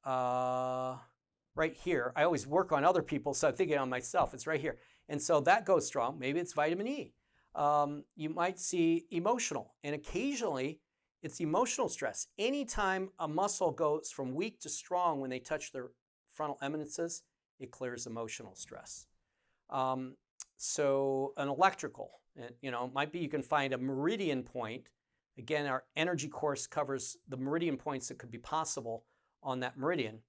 right here. I always work on other people, so I'm thinking on myself. It's right here. And so that goes strong. Maybe it's vitamin E. You might see emotional, and occasionally it's emotional stress. Anytime a muscle goes from weak to strong when they touch their frontal eminences, it clears emotional stress. So an electrical, might be you can find a meridian point. Again, our energy course covers the meridian points that could be possible on that meridian.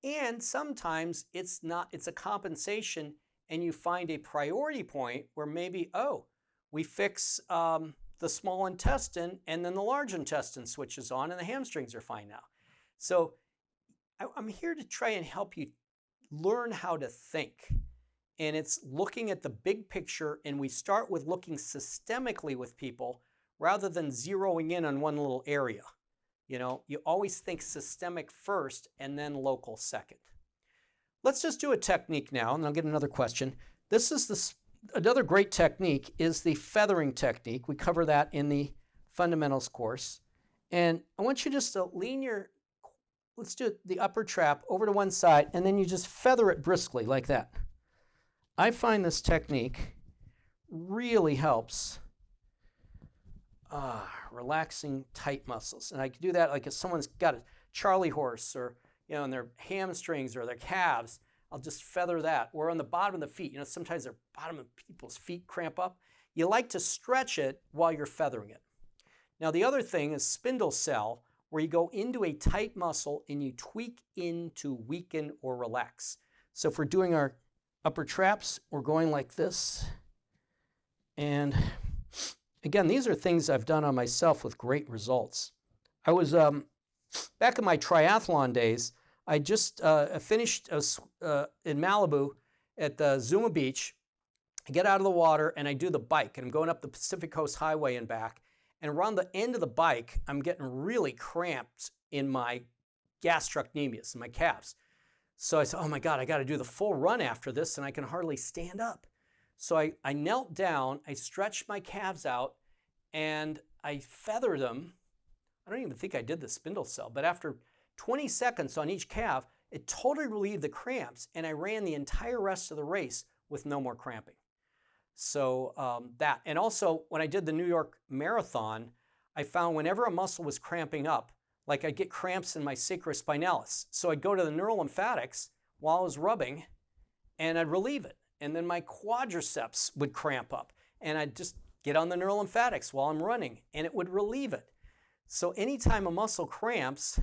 And sometimes it's a compensation, and you find a priority point where maybe, oh, we fix the small intestine, and then the large intestine switches on, and the hamstrings are fine now. So I'm here to try and help you learn how to think. And it's looking at the big picture, and we start with looking systemically with people rather than zeroing in on one little area. You always think systemic first and then local second. Let's just do a technique now, and I'll get another question. This is another great technique is the feathering technique. We cover that in the fundamentals course. And I want you just to lean let's do the upper trap over to one side, and then you just feather it briskly like that. I find this technique really helps relaxing tight muscles. And I can do that like if someone's got a Charlie horse or, in their hamstrings or their calves, I'll just feather that. Or on the bottom of the feet, sometimes the bottom of people's feet cramp up. You like to stretch it while you're feathering it. Now the other thing is spindle cell, where you go into a tight muscle and you tweak in to weaken or relax. So if we're doing our upper traps, we're going like this. And again, these are things I've done on myself with great results. I was, back in my triathlon days, I just finished in Malibu at the Zuma Beach. I get out of the water and I do the bike, and I'm going up the Pacific Coast Highway and back. And around the end of the bike, I'm getting really cramped in my gastrocnemius, in my calves. So I said, oh my God, I got to do the full run after this, and I can hardly stand up. So I knelt down, I stretched my calves out, and I feathered them. I don't even think I did the spindle cell, but after 20 seconds on each calf, it totally relieved the cramps, and I ran the entire rest of the race with no more cramping. So that, and also when I did the New York Marathon, I found whenever a muscle was cramping up, like I'd get cramps in my sacrospinalis. So I'd go to the neurolymphatics while I was rubbing, and I'd relieve it. And then my quadriceps would cramp up, and I'd just get on the neurolymphatics while I'm running, and it would relieve it. So anytime a muscle cramps,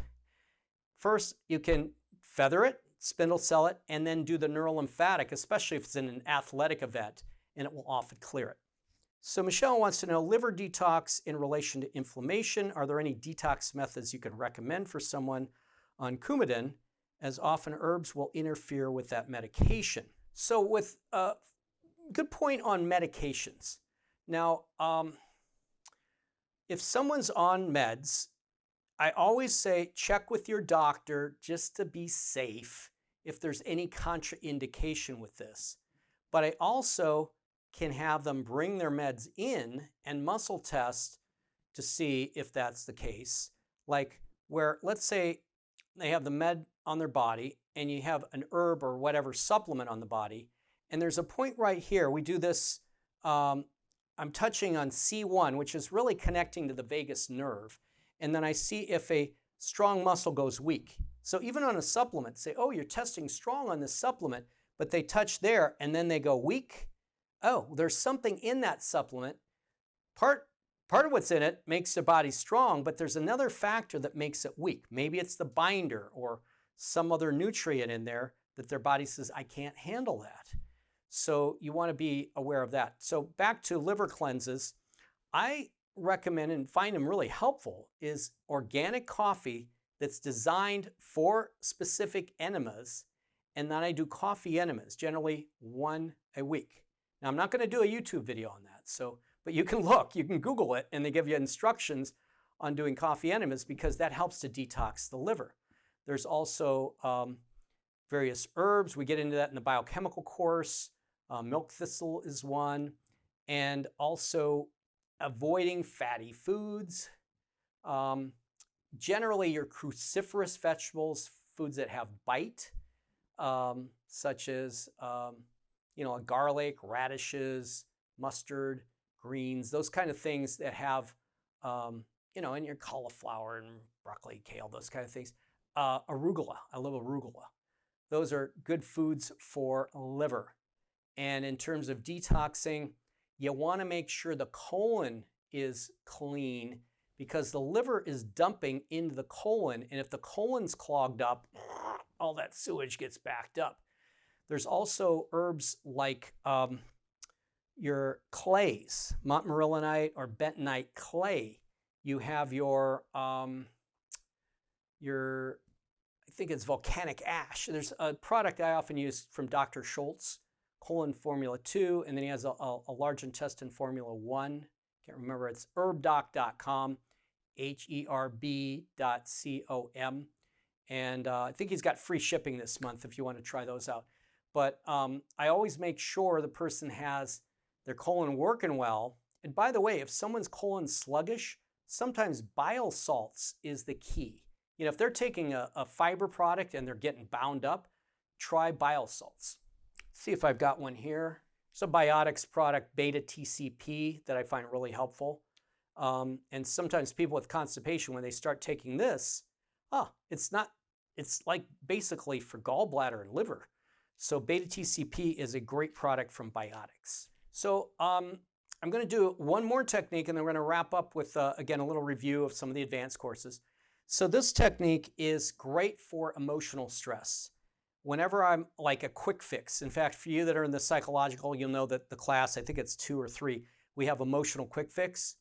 first you can feather it, spindle cell it, and then do the neurolymphatic, especially if it's in an athletic event, and it will often clear it. So Michelle wants to know, liver detox in relation to inflammation. Are there any detox methods you can recommend for someone on Coumadin, as often herbs will interfere with that medication? So with good point on medications. Now, if someone's on meds, I always say check with your doctor just to be safe if there's any contraindication with this. But I also can have them bring their meds in and muscle test to see if that's the case. Like where, let's say they have the med on their body and you have an herb or whatever supplement on the body, and there's a point right here, we do this I'm touching on C1, which is really connecting to the vagus nerve. And then I see if a strong muscle goes weak. So even on a supplement, say, oh, you're testing strong on this supplement, but they touch there and then they go weak. Oh, there's something in that supplement. Part of what's in it makes the body strong, but there's another factor that makes it weak. Maybe it's the binder or some other nutrient in there that their body says, I can't handle that. So you want to be aware of that. So back to liver cleanses, I recommend and find them really helpful is organic coffee that's designed for specific enemas. And then I do coffee enemas, generally 1 a week. Now I'm not going to do a YouTube video on that. But you can look, you can Google it, and they give you instructions on doing coffee enemas because that helps to detox the liver. There's also various herbs. We get into that in the biochemical course. Milk thistle is one. And also avoiding fatty foods. Generally, your cruciferous vegetables, foods that have bite, such as garlic, radishes, mustard, greens, those kind of things that have, in your cauliflower and broccoli, kale, those kind of things. Arugula, I love arugula. Those are good foods for liver. And in terms of detoxing, you want to make sure the colon is clean because the liver is dumping into the colon. And if the colon's clogged up, all that sewage gets backed up. There's also herbs like your clays, montmorillonite or bentonite clay. You have your I think it's volcanic ash. There's a product I often use from Dr. Schultz, colon formula 2, and then he has a large intestine formula 1. Can't remember, it's herbdoc.com, herb.com. And I think he's got free shipping this month if you want to try those out. But I always make sure the person has their colon working well. And by the way, if someone's colon's sluggish, sometimes bile salts is the key. If they're taking a fiber product and they're getting bound up, try bile salts. See if I've got one here. It's a biotics product, beta TCP, that I find really helpful. And sometimes people with constipation, when they start taking this, it's like basically for gallbladder and liver. So beta TCP is a great product from Biotics. So I'm going to do one more technique and then we're going to wrap up with, again, a little review of some of the advanced courses. So this technique is great for emotional stress. Whenever I'm like a quick fix, in fact, for you that are in the psychological, you'll know that the class, I think it's 2 or 3, we have emotional quick fix.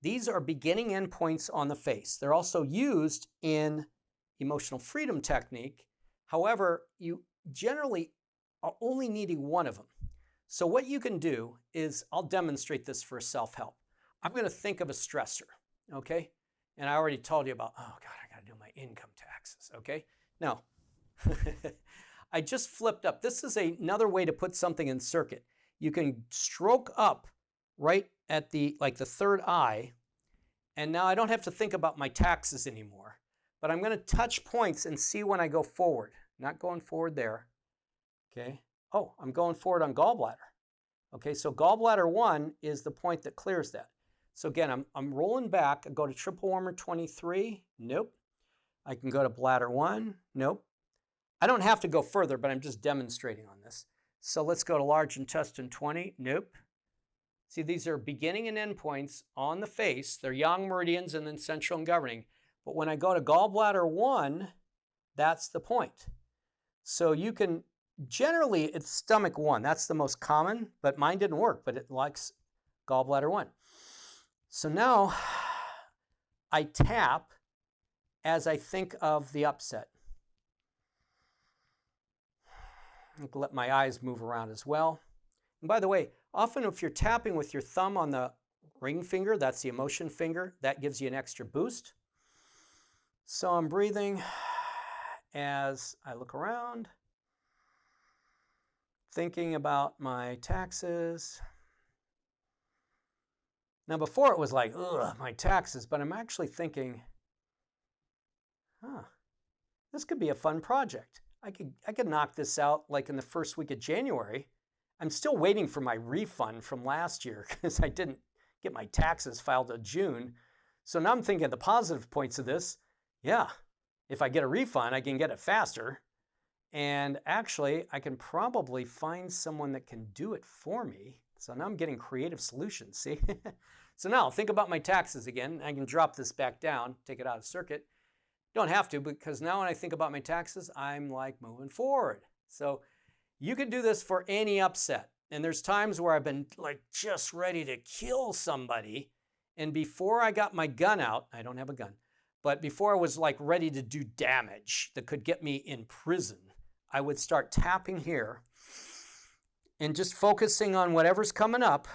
These are beginning endpoints on the face. They're also used in emotional freedom technique. However, you generally are only needing one of them. So what you can do is, I'll demonstrate this for self-help. I'm going to think of a stressor, okay? And I already told you about, oh God, I got to do my income taxes, okay? Now, I just flipped up. This is another way to put something in circuit. You can stroke up right at the third eye, and now I don't have to think about my taxes anymore. But I'm going to touch points and see when I go forward. Not going forward there. Okay. Oh, I'm going forward on gallbladder. Okay, so gallbladder 1 is the point that clears that. So again, I'm rolling back. I go to triple warmer 23. Nope. I can go to bladder 1. Nope. I don't have to go further, but I'm just demonstrating on this. So let's go to large intestine 20. Nope. See, these are beginning and end points on the face. They're yang meridians and then central and governing. But when I go to gallbladder 1, that's the point. So you can, generally it's stomach 1. That's the most common, but mine didn't work, but it likes gallbladder 1. So now I tap as I think of the upset. I can let my eyes move around as well. And by the way, often if you're tapping with your thumb on the ring finger, that's the emotion finger, that gives you an extra boost. So I'm breathing as I look around, thinking about my taxes. Now before it was like, ugh, my taxes, but I'm actually thinking, this could be a fun project. I could knock this out like in the first week of January, I'm still waiting for my refund from last year because I didn't get my taxes filed in June. So now I'm thinking the positive points of this. Yeah, if I get a refund, I can get it faster. And actually, I can probably find someone that can do it for me. So now I'm getting creative solutions, see? So now think about my taxes again. I can drop this back down, take it out of circuit. Don't have to, because now when I think about my taxes, I'm like moving forward. So you could do this for any upset. And there's times where I've been like just ready to kill somebody. And before I got my gun out, I don't have a gun, but before I was like ready to do damage that could get me in prison, I would start tapping here and just focusing on whatever's coming up.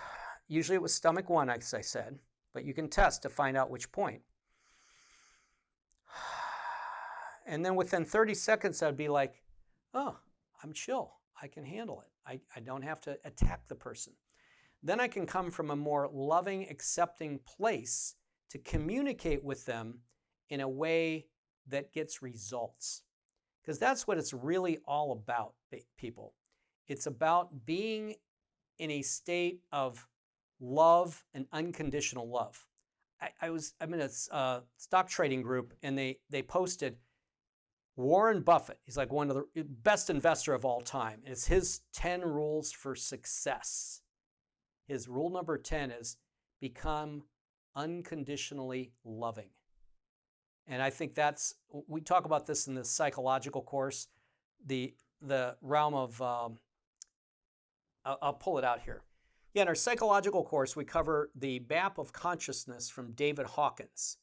Usually it was stomach 1, as I said, but you can test to find out which point. And then within 30 seconds, I'd be like, oh, I'm chill. I can handle it. I don't have to attack the person. Then I can come from a more loving, accepting place to communicate with them in a way that gets results. Because that's what it's really all about, people. It's about being in a state of love and unconditional love. I'm in a stock trading group, and they posted Warren Buffett. He's like one of the best investor of all time. It's his 10 rules for success. His rule number 10 is become unconditionally loving. And I think we talk about this in the psychological course, the realm of, I'll pull it out here. Yeah, in our psychological course, we cover the map of consciousness from David Hawkins.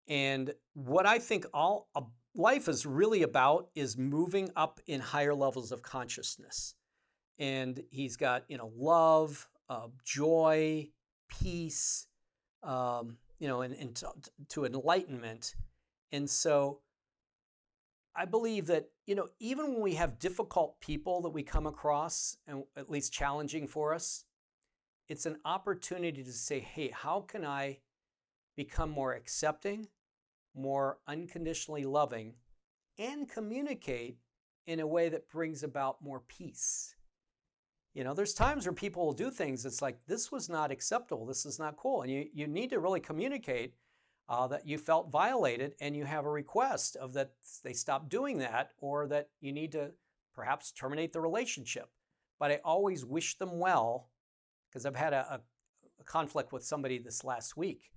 And what I think all life is really about is moving up in higher levels of consciousness. And he's got, love, joy, peace, and to enlightenment. And so I believe that, even when we have difficult people that we come across, and at least challenging for us, it's an opportunity to say, hey, how can I become more accepting, more unconditionally loving, and communicate in a way that brings about more peace? There's times where people will do things, it's like, this was not acceptable, this is not cool. And you need to really communicate that you felt violated, and you have a request of that they stop doing that, or that you need to perhaps terminate the relationship. But I always wish them well, because I've had a conflict with somebody this last week.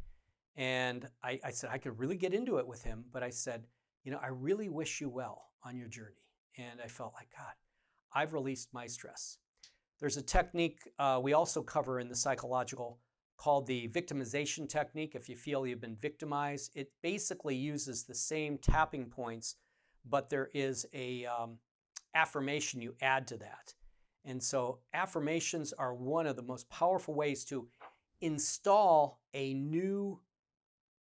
And I said, I could really get into it with him, but I said, I really wish you well on your journey. And I felt like, God, I've released my stress. There's a technique we also cover in the psychological called the victimization technique. If you feel you've been victimized, it basically uses the same tapping points, but there is a affirmation you add to that. And so affirmations are one of the most powerful ways to install a new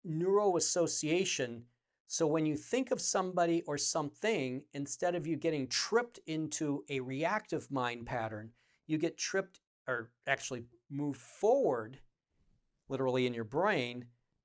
neuroassociation. So when you think of somebody or something, instead of you getting tripped into a reactive mind pattern, you get tripped, or actually move forward, literally in your brain,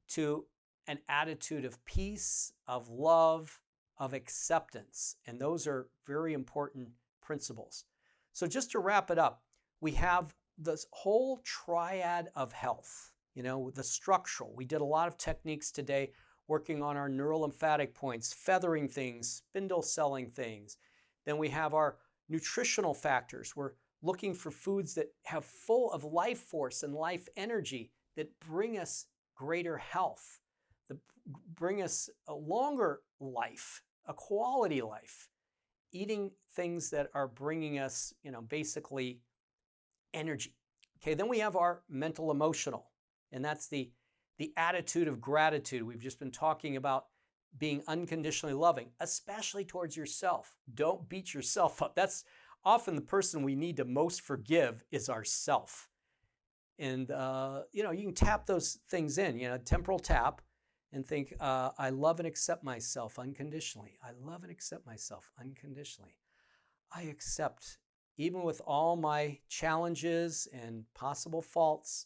to an attitude of peace, of love, of acceptance. And those are very important principles. So just to wrap it up, we have this whole triad of health, the structural. We did a lot of techniques today working on our neurolymphatic points, feathering things, spindle celling things. Then we have our nutritional factors. We're looking for foods that have full of life force and life energy that bring us greater health, that bring us a longer life, a quality life. Eating things that are bringing us, basically energy. Okay, then we have our mental emotional, and that's the attitude of gratitude. We've just been talking about being unconditionally loving, especially towards yourself. Don't beat yourself up. That's often the person we need to most forgive is ourself. And, you can tap those things in, temporal tap, and think, I love and accept myself unconditionally. I love and accept myself unconditionally. I accept, even with all my challenges and possible faults,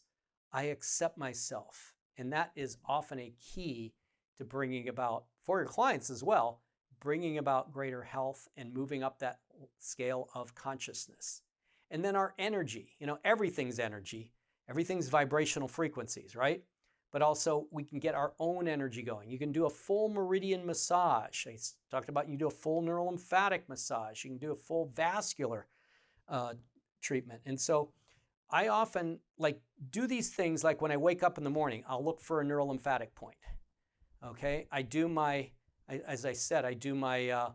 I accept myself. And that is often a key to bringing about, for your clients as well, bringing about greater health and moving up that scale of consciousness. And then our energy, everything's energy. Everything's vibrational frequencies, right? But also we can get our own energy going. You can do a full meridian massage. I talked about you do a full neurolymphatic massage. You can do a full vascular treatment. And so I often do these things like when I wake up in the morning, I'll look for a neurolymphatic point. Okay, I do as I said, I do my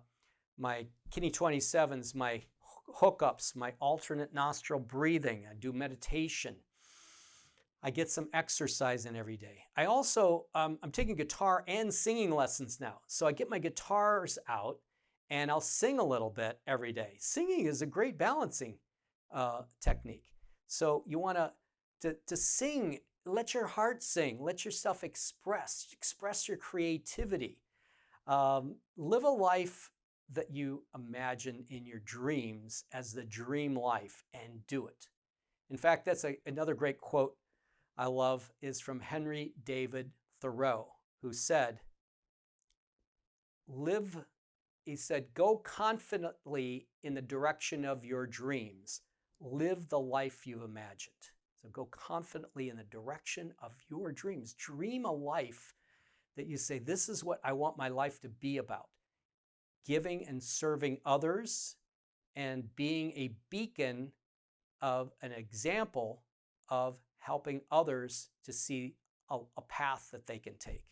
Kine 27s, my hookups, my alternate nostril breathing. I do meditation. I get some exercise in every day. I also, I'm taking guitar and singing lessons now. So I get my guitars out and I'll sing a little bit every day. Singing is a great balancing technique. So you want to sing, let your heart sing, let yourself express your creativity. Live a life that you imagine in your dreams as the dream life and do it. In fact, that's another great quote I love is from Henry David Thoreau, who said, he said, go confidently in the direction of your dreams. Live the life you've imagined. So go confidently in the direction of your dreams. Dream a life that you say, this is what I want my life to be about. Giving and serving others and being a beacon of an example of helping others to see a path that they can take.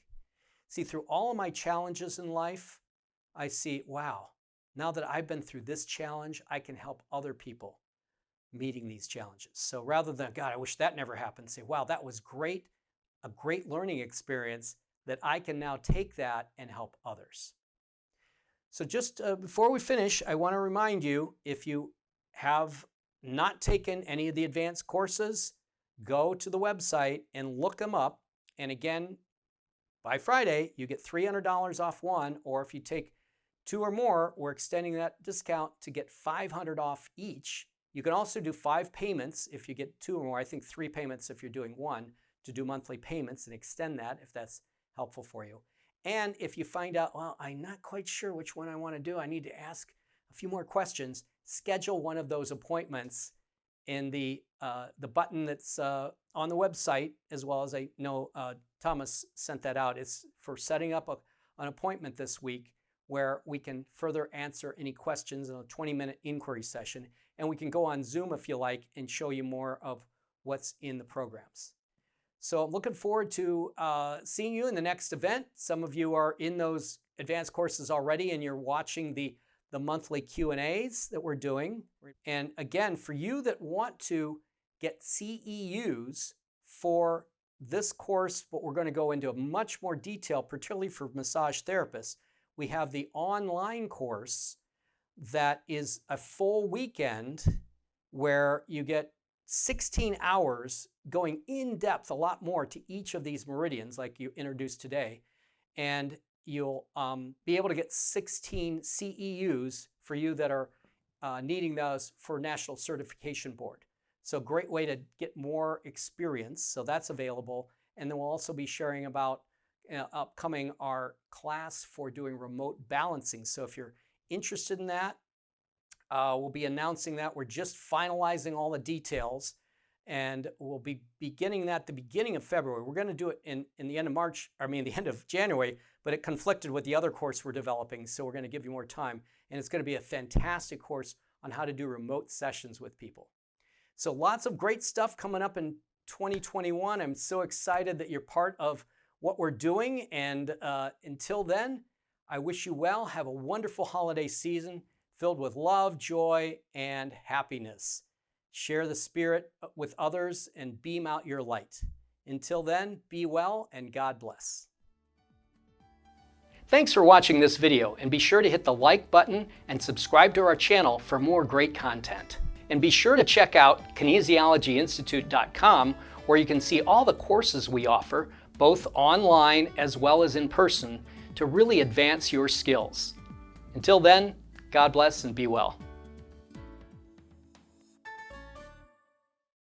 See, through all of my challenges in life, I see, wow, now that I've been through this challenge, I can help other people meeting these challenges. So rather than, God, I wish that never happened, say, wow, that was great, a great learning experience that I can now take that and help others. So just before we finish, I want to remind you, if you have not taken any of the advanced courses, go to the website and look them up. And again, by Friday, you get $300 off one, or if you take 2 or more, we're extending that discount to get $500 off each. You can also do 5 payments if you get 2 or more. I think 3 payments if you're doing 1, to do monthly payments and extend that if that's helpful for you. And if you find out, well, I'm not quite sure which one I want to do, I need to ask a few more questions, schedule one of those appointments in the button that's on the website, as well as I know Thomas sent that out. It's for setting up an appointment this week where we can further answer any questions in a 20-minute inquiry session. And we can go on Zoom if you like and show you more of what's in the programs. So I'm looking forward to seeing you in the next event. Some of you are in those advanced courses already and you're watching the monthly Q&As that we're doing. And again, for you that want to get CEUs for this course, but we're going to go into much more detail, particularly for massage therapists, we have the online course that is a full weekend where you get 16 hours going in depth, a lot more to each of these meridians like you introduced today. And you'll be able to get 16 CEUs for you that are needing those for National Certification Board. So great way to get more experience. So that's available. And then we'll also be sharing about upcoming our class for doing remote balancing. So if you're interested in that, we'll be announcing that. We're just finalizing all the details, and we'll be beginning that at the beginning of February. We're going to do it in the end of March, the end of January, but it conflicted with the other course we're developing, so we're going to give you more time. And it's going to be a fantastic course on how to do remote sessions with people. So lots of great stuff coming up in 2021. I'm so excited that you're part of what we're doing. And until then, I wish you well. Have a wonderful holiday season filled with love, joy, and happiness. Share the spirit with others and beam out your light. Until then, be well and God bless. Thanks for watching this video, and be sure to hit the like button and subscribe to our channel for more great content. And be sure to check out Kinesiologyinstitute.com, where you can see all the courses we offer, both online as well as in person, to really advance your skills. Until then, God bless and be well.